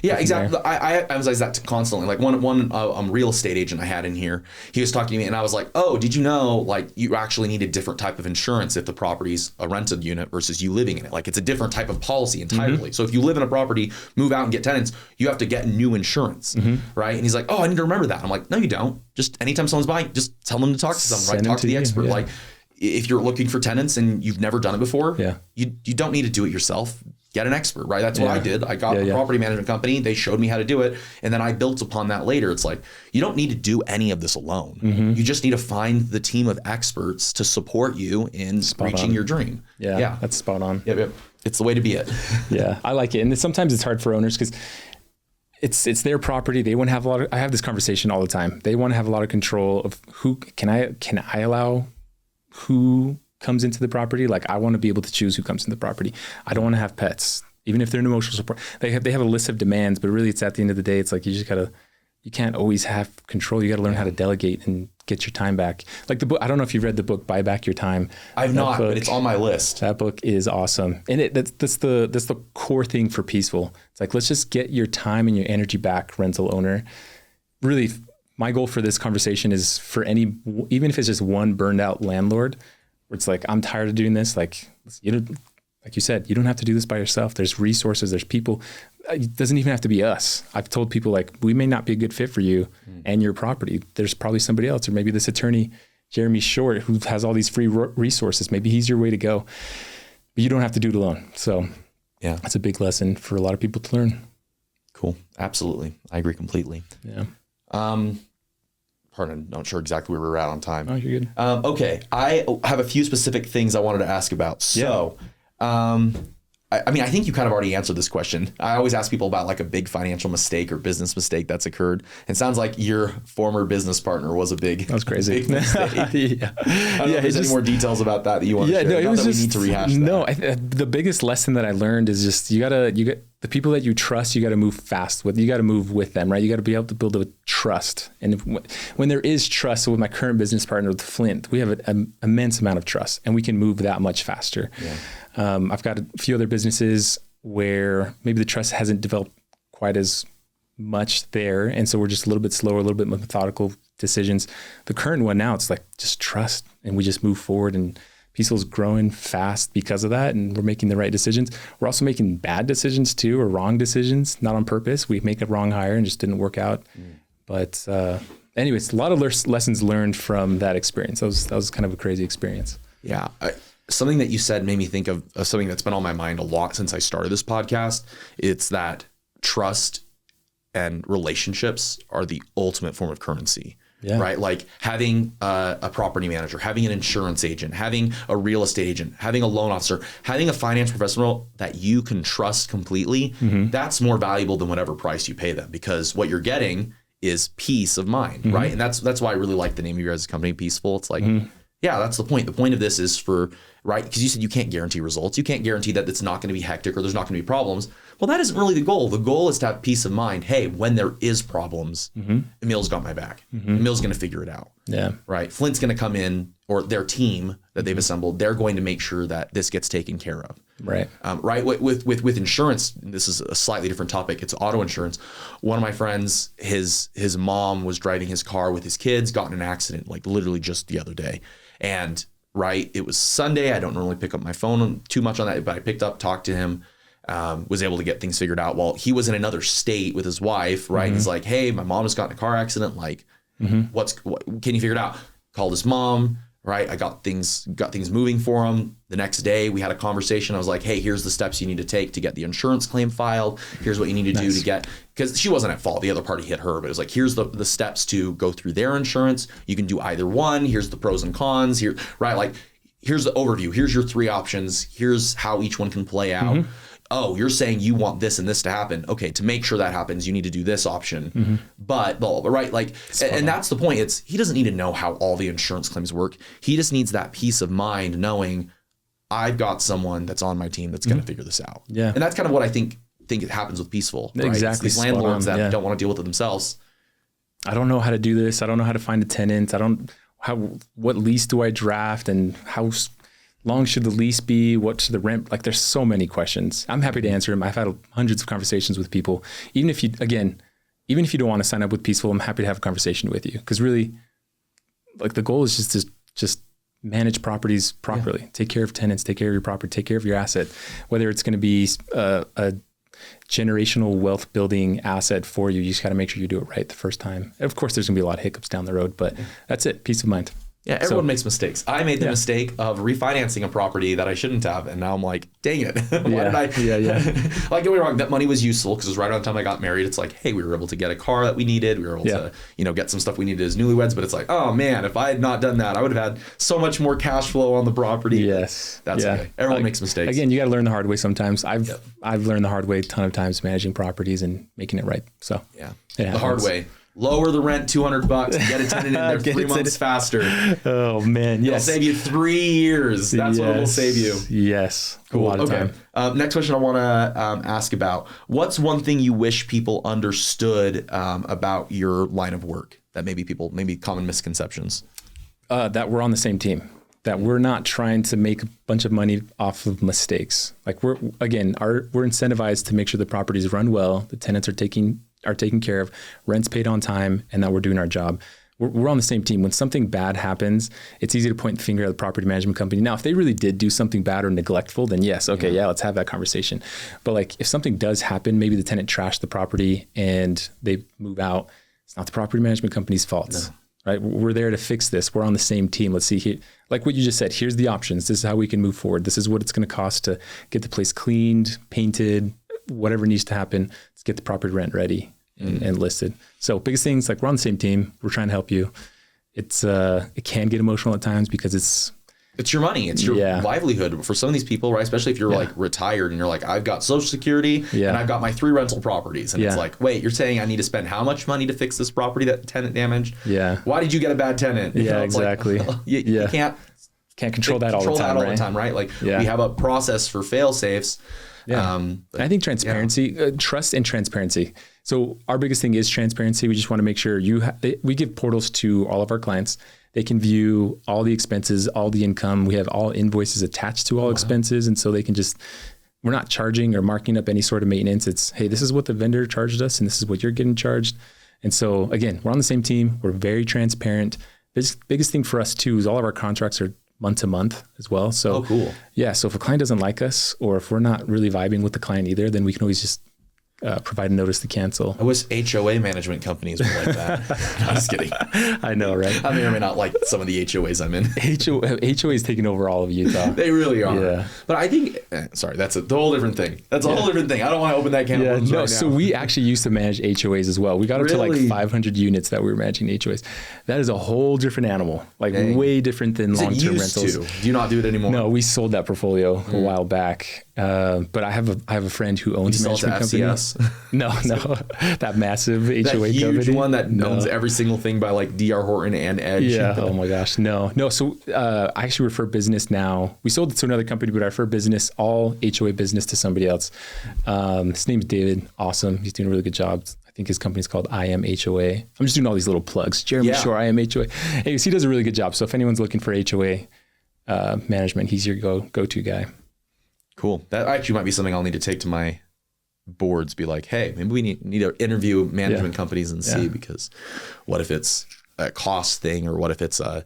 yeah, exactly. I emphasize that constantly. Like one real estate agent I had in here, he was talking to me and I was like, oh, did you know like you actually need a different type of insurance if the property's a rented unit versus you living in it? Like it's a different type of policy entirely. So if you live in a property, move out and get tenants, you have to get new insurance, right? And he's like, oh, I need to remember that. I'm like, no, you don't. Just anytime someone's buying, just tell them to talk to someone, right? Talk to the expert. Like if you're looking for tenants and you've never done it before, you don't need to do it yourself. Get an expert, right? That's what I did. I got a property management company. They showed me how to do it. And then I built upon that later. It's like, you don't need to do any of this alone. You just need to find the team of experts to support you in reaching your dream. Yeah, that's spot on. Yep. It's the way to be it. I like it. And sometimes it's hard for owners because it's their property. They want to have a lot of, I have this conversation all the time. They want to have a lot of control of who can I allow who comes into the property. Like I want to be able to choose who comes into the property. I don't want to have pets, even if they're an emotional support. They have a list of demands, but really it's at the end of the day, it's like you can't always have control. You got to learn how to delegate and get your time back. Like the book, I don't know if you've read the book, Buy Back Your Time. I've not, but it's on my list. That book is awesome. And that's the core thing for Peaceful. It's like, let's just get your time and your energy back, rental owner. Really, my goal for this conversation is for even if it's just one burned out landlord, where it's like, I'm tired of doing this. Like, like you said, you don't have to do this by yourself. There's resources, there's people. It doesn't even have to be us. I've told people like, we may not be a good fit for you and your property. There's probably somebody else, or maybe this attorney, Jeremy Short, who has all these free resources. Maybe he's your way to go, but you don't have to do it alone. So yeah, that's a big lesson for a lot of people to learn. Cool. Absolutely. I agree completely. Yeah. Pardon, not sure exactly where we're at on time. Oh, you're good. Okay. I have a few specific things I wanted to ask about. So, I mean, I think you kind of already answered this question. I always ask people about like a big financial mistake or business mistake that's occurred. It sounds like your former business partner was a big, that was crazy. Big mistake. Yeah. I don't know if there's any more details about that you want to share. No, Not that we need to rehash that. No, the biggest lesson that I learned is just, you got the people that you trust, you got to move fast with, you got to move with them, right? You got to be able to build a trust. And when there is trust, so with my current business partner, with Flint, we have an immense amount of trust and we can move that much faster. Yeah. I've got a few other businesses where maybe the trust hasn't developed quite as much there. And so we're just a little bit slower, a little bit methodical decisions. The current one now, it's like just trust and we just move forward, and Peaceful's growing fast because of that. And we're making the right decisions. We're also making bad decisions too, or wrong decisions, not on purpose. We make a wrong hire and just didn't work out. But anyways, a lot of lessons learned from that experience. That was kind of a crazy experience. Yeah. Something that you said made me think of something that's been on my mind a lot since I started this podcast. It's that trust and relationships are the ultimate form of currency, right? Like having a property manager, having an insurance agent, having a real estate agent, having a loan officer, having a finance professional that you can trust completely. That's more valuable than whatever price you pay them, because what you're getting is peace of mind, right? And that's why I really like the name of your guys' company, Peaceful. It's like, yeah, that's the point. The point of this is for, right? Because you said you can't guarantee results. You can't guarantee that it's not going to be hectic or there's not going to be problems. Well, that isn't really the goal. The goal is to have peace of mind. Hey, when there is problems, Emil's got my back. Emil's going to figure it out. Yeah. Right. Flint's going to come in, or their team that they've assembled, they're going to make sure that this gets taken care of. Right. Right. With insurance, this is a slightly different topic. It's auto insurance. One of my friends, his mom was driving his car with his kids, got in an accident like literally just the other day. And right, it was Sunday. I don't normally pick up my phone too much on that, but I picked up, talked to him, was able to get things figured out. Well, he was in another state with his wife, right? He's like, hey, my mom just got in a car accident. Like, what can you figure it out? Called his mom, right? I got things moving for him. The next day we had a conversation. I was like, hey, here's the steps you need to take to get the insurance claim filed. Here's what you need to do to get, because she wasn't at fault. The other party hit her, but it was like, here's the steps to go through their insurance. You can do either one. Here's the pros and cons here, right? Like, here's the overview. Here's your 3 options. Here's how each one can play out. Oh, you're saying you want this and this to happen. Okay, to make sure that happens, you need to do this option. But right, like, and that's the point. It's, he doesn't need to know how all the insurance claims work. He just needs that peace of mind knowing I've got someone that's on my team that's going to figure this out. Yeah, and that's kind of what I think it happens with Peaceful. Right? Exactly, it's these landlords that don't want to deal with it themselves. I don't know how to do this. I don't know how to find a tenant. What lease do I draft, and how long should the lease be? What should the rent? Like, there's so many questions. I'm happy to answer them. I've had hundreds of conversations with people. Even if you don't want to sign up with Peaceful, I'm happy to have a conversation with you. Because really, like, the goal is just manage properties properly. Take care of tenants, take care of your property, take care of your asset. Whether it's going to be a generational wealth building asset for you, you just got to make sure you do it right the first time. Of course, there's going to be a lot of hiccups down the road, but that's it. Peace of mind. Yeah, everyone makes mistakes. I made the mistake of refinancing a property that I shouldn't have, and now I'm like, dang it. Why did I? Like, don't get me wrong, that money was useful because it was right around the time I got married. It's like, hey, we were able to get a car that we needed. We were able to, get some stuff we needed as newlyweds. But it's like, oh man, if I had not done that, I would have had so much more cash flow on the property. Yes, that's okay. Everyone makes mistakes. Again, you got to learn the hard way sometimes. I've learned the hard way a ton of times managing properties and making it right. So the hard way. Lower the rent $200, get a tenant in there 3 months faster. Oh man, It'll save you 3 years. That's what it will save you. Yes, cool. A lot of time. Next question I want to ask about: what's one thing you wish people understood about your line of work that maybe common misconceptions? That we're on the same team. That we're not trying to make a bunch of money off of mistakes. Like we're incentivized to make sure the properties run well, the tenants are taken care of, rent's paid on time, and that we're doing our job. We're on the same team. When something bad happens, it's easy to point the finger at the property management company. Now, if they really did do something bad or neglectful, then yes, okay, let's have that conversation. But like if something does happen, maybe the tenant trashed the property and they move out, it's not the property management company's fault. No. Right? We're there to fix this. We're on the same team. Let's see here. Like what you just said, here's the options. This is how we can move forward. This is what it's going to cost to get the place cleaned, painted, whatever needs to happen. Let's get the property rent ready and listed. So biggest things, like we're on the same team. We're trying to help you. It can get emotional at times because it's your money. It's your livelihood for some of these people, right? Especially if you're like retired and you're like, I've got Social Security and I've got my 3 rental proproperties. And it's like, wait, you're saying I need to spend how much money to fix this property that tenant damaged? Yeah. Why did you get a bad tenant? Yeah, exactly. Like, you can't control that all the time, right? Like we have a process for fail safes. Yeah. I think transparency, trust and transparency. So our biggest thing is transparency. We just want to make sure we give portals to all of our clients. They can view all the expenses, all the income. We have all invoices attached to all expenses. And so they can we're not charging or marking up any sort of maintenance. It's, hey, this is what the vendor charged us and this is what you're getting charged. And so again, we're on the same team. We're very transparent. Biggest thing for us too is all of our contracts are month to month as well. So cool. Yeah. So if a client doesn't like us or if we're not really vibing with the client either, then we can always just provide a notice to cancel. I wish HOA management companies were like that. I'm just kidding. I know, right? I may or may not like some of the HOAs I'm in. HOA is taking over all of Utah. They really are. Yeah. But I think, that's a whole different thing. That's a whole different thing. I don't want to open that can of worms right now. So we actually used to manage HOAs as well. We got up to like 500 units that we were managing HOAs. That is a whole different animal, way different than long-term rentals. Do you not do it anymore? No, we sold that portfolio a while back. But I have a friend who owns a management company. No, that massive HOA company. That huge one that owns every single thing by like D.R. Horton and Edge. Yeah. Oh my gosh. No. So I actually refer business now. We sold it to another company, but I refer business, all HOA business to somebody else. His name's David. Awesome. He's doing a really good job. I think his company's called I Am HOA. I'm just doing all these little plugs. Jeremy Shore, I Am HOA. Anyways, he does a really good job. So if anyone's looking for HOA management, he's your go-to guy. Cool. That actually might be something I'll need to take to my boards. Be like, hey, maybe we need to interview management companies and see, because what if it's a cost thing, or what if it's a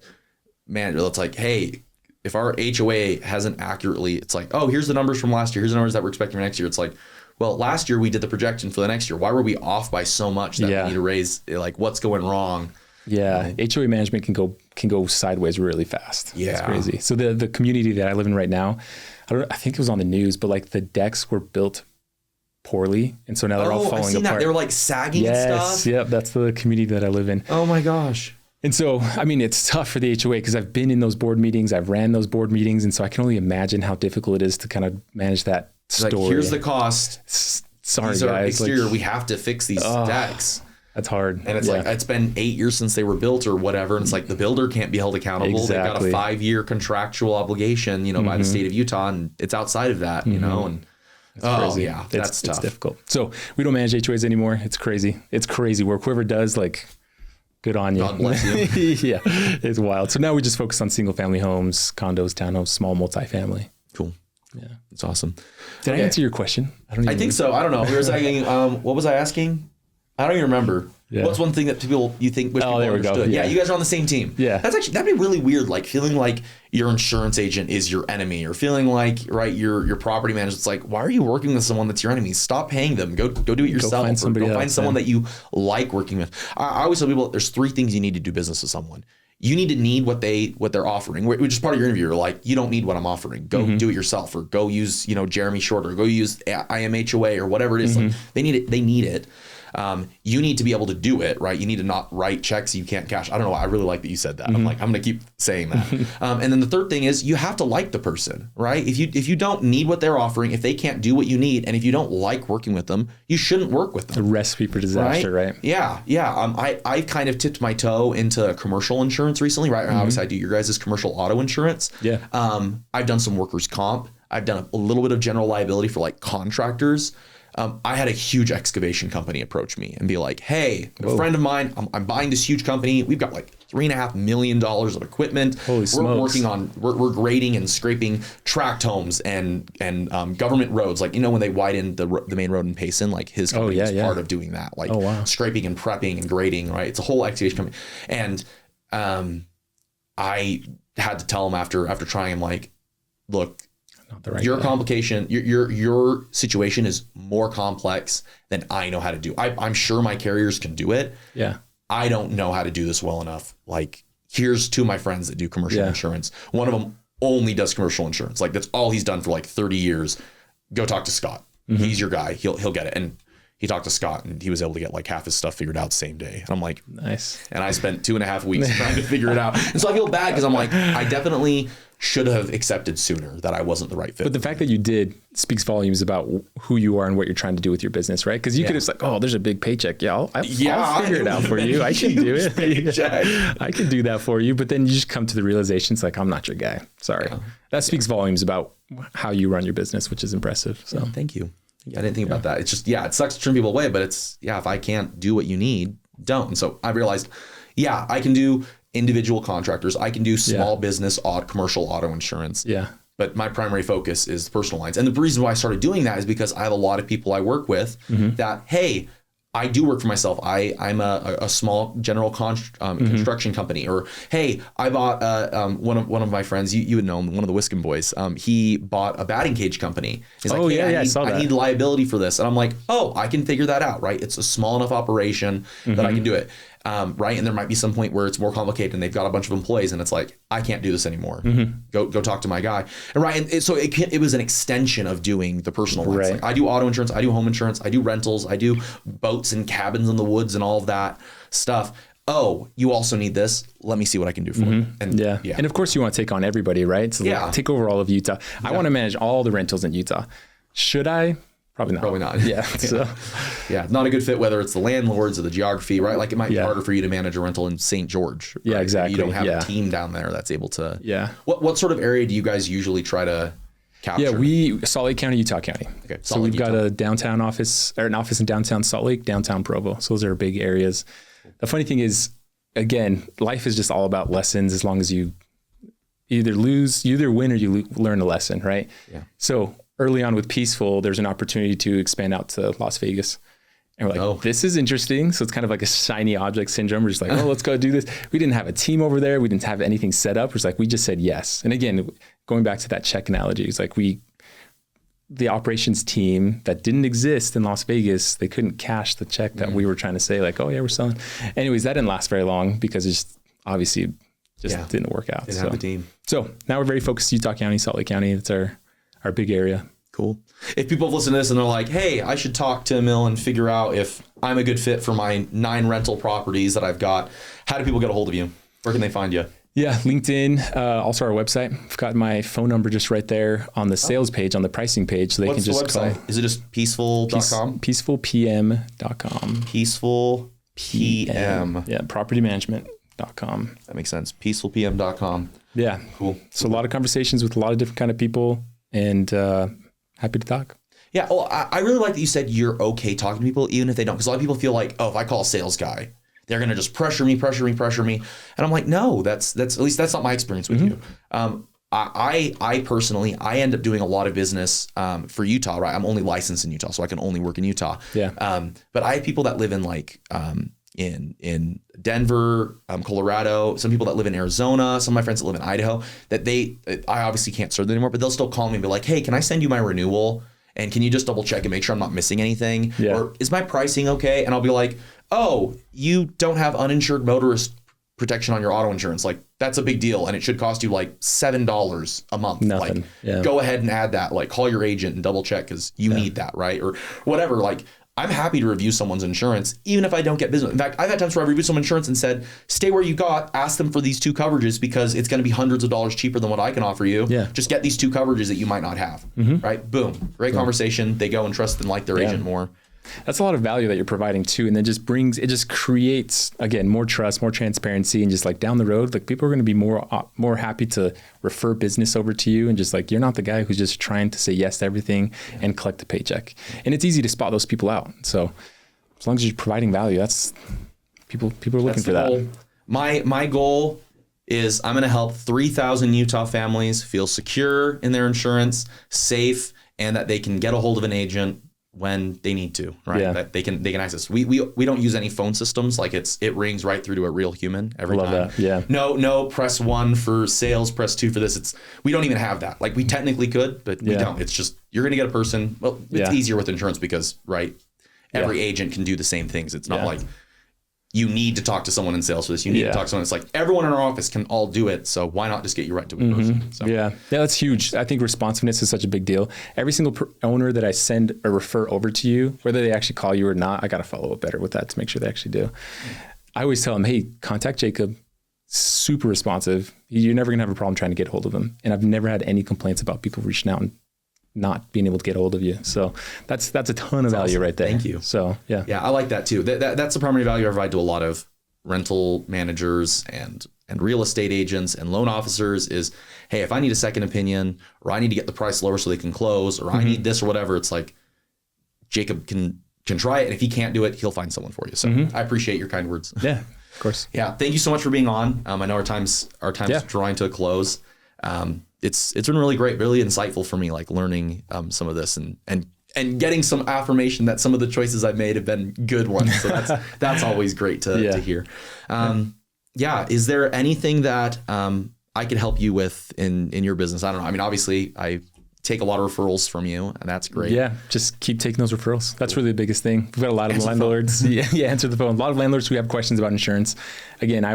manager that's like, hey, if our HOA hasn't accurately, it's like, oh, here's the numbers from last year. Here's the numbers that we're expecting for next year. It's like, well, last year we did the projection for the next year. Why were we off by so much that we need to raise? Like, what's going wrong? Yeah, HOA management can go sideways really fast. Yeah, it's crazy. So the community that I live in right now, I think it was on the news, but like the decks were built poorly, and so now they're all falling apart. They were like sagging and stuff. Yep, that's the community that I live in. Oh my gosh. And so, I mean, it's tough for the HOA because I've been in those board meetings, I've ran those board meetings, and so I can only imagine how difficult it is to kind of manage that story. Like, here's the cost. Sorry, these guys. Exterior, we have to fix these decks. That's hard. And it's like, it's been 8 years since they were built or whatever. And it's like the builder can't be held accountable. Exactly. They've got a 5-year contractual obligation, by the state of Utah. And it's outside of that, and it's crazy. Yeah, that's tough. It's difficult. So we don't manage HOAs anymore. It's crazy. It's crazy work. Whoever does, like, good on you. God bless you. Yeah, it's wild. So now we just focus on single family homes, condos, townhomes, small multifamily. Cool. Yeah. It's awesome. Did I answer your question? I think so. I don't know. We were saying, what was I asking? I don't even remember. Yeah. What's one thing that you think wish people understood? Yeah, you guys are on the same team. Yeah. That'd be really weird, like feeling like your insurance agent is your enemy, or feeling like, your property manager. It's like, why are you working with someone that's your enemy? Stop paying them. Go do it yourself. Go find someone that you like working with. I always tell people there's 3 things you need to do business with someone. you need to need what they're offering, which is part of your interview. You're like, you don't need what I'm offering. Go do it yourself, or go use, Jeremy Short, or go use IMHOA or whatever it is. Like, they need it. They need it. You need to be able to do it, right? You need to not write checks you can't cash. I don't know why. I really like that you said that. I'm like, I'm going to keep saying that. And then the third thing is you have to like the person, right? If you don't need what they're offering, if they can't do what you need, and if you don't like working with them, you shouldn't work with them. A recipe for disaster, right? Yeah. I kind of tipped my toe into commercial insurance recently, right? Obviously I do your guys' commercial auto insurance. Yeah. I've done some workers' comp. I've done a little bit of general liability for like contractors. I had a huge excavation company approach me and be like, hey, a friend of mine, I'm buying this huge company. We've got like $3.5 million of equipment. Holy smokes. We're grading and scraping tract homes and government roads. Like, when they widen the main road in Payson, like his company is part of doing that. Like scraping and prepping and grading, right? It's a whole excavation company. And I had to tell him after trying, I'm like, look, your complication, your situation is more complex than I know how to do. I'm sure my carriers can do it. Yeah. I don't know how to do this well enough. Like, here's two of my friends that do commercial insurance. One of them only does commercial insurance. Like, that's all he's done for like 30 years. Go talk to Scott. He's your guy. He'll get it. And he talked to Scott, and he was able to get like half his stuff figured out the same day. And I'm like, nice. And I spent 2.5 weeks trying to figure it out. And so I feel bad because I'm like, I definitely should have accepted sooner that I wasn't the right fit. But the fact that you did speaks volumes about who you are and what you're trying to do with your business, right? Because you could have like, oh, there's a big paycheck. Yeah, I'll figure it out for you. I can do it. I can do that for you. But then you just come to the realization, it's like, I'm not your guy. Sorry. Yeah. That speaks volumes about how you run your business, which is impressive. So thank you. I didn't think about that. It's just, it sucks to turn people away, but it's, if I can't do what you need, don't. And so I realized, I can do individual contractors. I can do small business, commercial auto insurance. Yeah. But my primary focus is personal lines. And the reason why I started doing that is because I have a lot of people I work with that, hey, I do work for myself. I'm a small general construction company. Or, hey, I bought one of my friends, you would know him, one of the Wiscombe boys. He bought a batting cage company. He's like, hey, I need liability for this. And I'm like, oh, I can figure that out, right? It's a small enough operation that I can do it. Right. And there might be some point where it's more complicated and they've got a bunch of employees and it's like, I can't do this anymore. Go talk to my guy. And right. And so it was an extension of doing the personal lines. Right. Like, I do auto insurance, I do home insurance, I do rentals, I do boats and cabins in the woods and all of that stuff. Oh, you also need this. Let me see what I can do for you. And And of course you want to take on everybody, right? So take over all of Utah. I want to manage all the rentals in Utah. Should I? Probably not. Probably not. Yeah. So. Not a good fit, whether it's the landlords or the geography, right? Like, it might be harder for you to manage a rental in St. George. Right? Yeah, exactly. You don't have a team down there that's able to. Yeah. What sort of area do you guys usually try to capture? Yeah, we Salt Lake County, Utah County. Okay. So we've got a downtown office, or an office in downtown Salt Lake, downtown Provo. So those are big areas. The funny thing is, again, life is just all about lessons. As long as you either win or you learn a lesson, right? Yeah. So early on with Peaceful, there's an opportunity to expand out to Las Vegas. And we're like, this is interesting. So it's kind of like a shiny object syndrome. We're just like, let's go do this. We didn't have a team over there. We didn't have anything set up. It's like, we just said yes. And again, going back to that check analogy, it's like the operations team that didn't exist in Las Vegas, they couldn't cash the check that we were trying to say, like, oh yeah, we're selling. Anyways, that didn't last very long because it's obviously didn't work out. Didn't have a team. So now we're very focused Utah County, Salt Lake County. It's our big area. Cool. If people have listened to this and they're like, hey, I should talk to Emil and figure out if I'm a good fit for my 9 rental properties that I've got, how do people get a hold of you? Where can they find you? Yeah, LinkedIn, also our website. I've got my phone number just right there on the sales page, on the pricing page. So they can just call. Is it just peaceful.com? Peacefulpm.com. Peaceful PM. Yeah, propertymanagement.com. That makes sense. Peacefulpm.com. Yeah. Cool. So a lot of conversations with a lot of different kind of people, and happy to talk. Yeah. Well, I really like that you said you're okay talking to people, even if they don't. Because a lot of people feel like, oh, if I call a sales guy, they're going to just pressure me. And I'm like, no, that's at least that's not my experience with you. I personally, I end up doing a lot of business for Utah, right? I'm only licensed in Utah, so I can only work in Utah. Yeah. But I have people that live in like in Denver, Colorado, some people that live in Arizona, some of my friends that live in Idaho, that I obviously can't serve them anymore, but they'll still call me and be like, hey, can I send you my renewal? And can you just double check and make sure I'm not missing anything? Yeah. Or is my pricing okay? And I'll be like, oh, you don't have uninsured motorist protection on your auto insurance. Like that's a big deal. And it should cost you like $7 a month. Nothing. Like go ahead and add that, like call your agent and double check because you need that, right? Or whatever. Like I'm happy to review someone's insurance, even if I don't get business. In fact, I've had times where I've reviewed some insurance and said, stay where you got, ask them for these 2 coverages because it's going to be hundreds of dollars cheaper than what I can offer you. Yeah. Just get these 2 coverages that you might not have, right? Boom. Great conversation. They go and trust and like their agent more. That's a lot of value that you're providing too. And then it just creates, again, more trust, more transparency, and just like down the road, like people are going to be more happy to refer business over to you. And just like, you're not the guy who's just trying to say yes to everything and collect a paycheck. And it's easy to spot those people out. So as long as you're providing value, that's people are looking for that. Goal. My goal is I'm going to help 3,000 Utah families feel secure in their insurance, safe, and that they can get a hold of an agent when they need to, right? Yeah. That they can access. We don't use any phone systems. Like it rings right through to a real human every time. Love that. Yeah. No, press 1 for sales, press 2 for this. We don't even have that. Like we technically could, but we don't. It's just, you're going to get a person. Well, it's easier with insurance because, right? Every agent can do the same things. It's not like you need to talk to someone in sales for this. You need to talk to someone. It's like everyone in our office can all do it. So why not just get you right to a person? So. Yeah, that's huge. I think responsiveness is such a big deal. Every single owner that I send or refer over to you, whether they actually call you or not, I got to follow up better with that to make sure they actually do. I always tell them, hey, contact Jacob. Super responsive. You're never going to have a problem trying to get hold of him. And I've never had any complaints about people reaching out and not being able to get a hold of you. So that's a ton of value right there. Thank you. So yeah. Yeah, I like that too. That's the primary value I provide to a lot of rental managers and real estate agents and loan officers is, hey, if I need a second opinion or I need to get the price lower so they can close or I need this or whatever, it's like Jacob can try it. And if he can't do it, he'll find someone for you. So I appreciate your kind words. Yeah, of course. Yeah. Thank you so much for being on. I know our time's drawing to a close. It's been really great, really insightful for me, like learning some of this and getting some affirmation that some of the choices I've made have been good ones. So that's always great to hear. Is there anything that I could help you with in your business? I don't know. I mean, obviously I take a lot of referrals from you and that's great. Yeah. Just keep taking those referrals. That's really the biggest thing. We've got a lot of landlords. Answer the phone. A lot of landlords who have questions about insurance. Again, I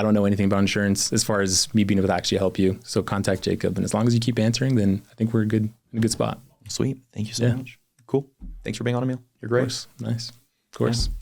don't know anything about insurance as far as me being able to actually help you. So contact Jacob. And as long as you keep answering, then I think we're in a good spot. Sweet. Thank you so much. Cool. Thanks for being on, Emil. You're great. Of course. Nice. Of course. Yeah.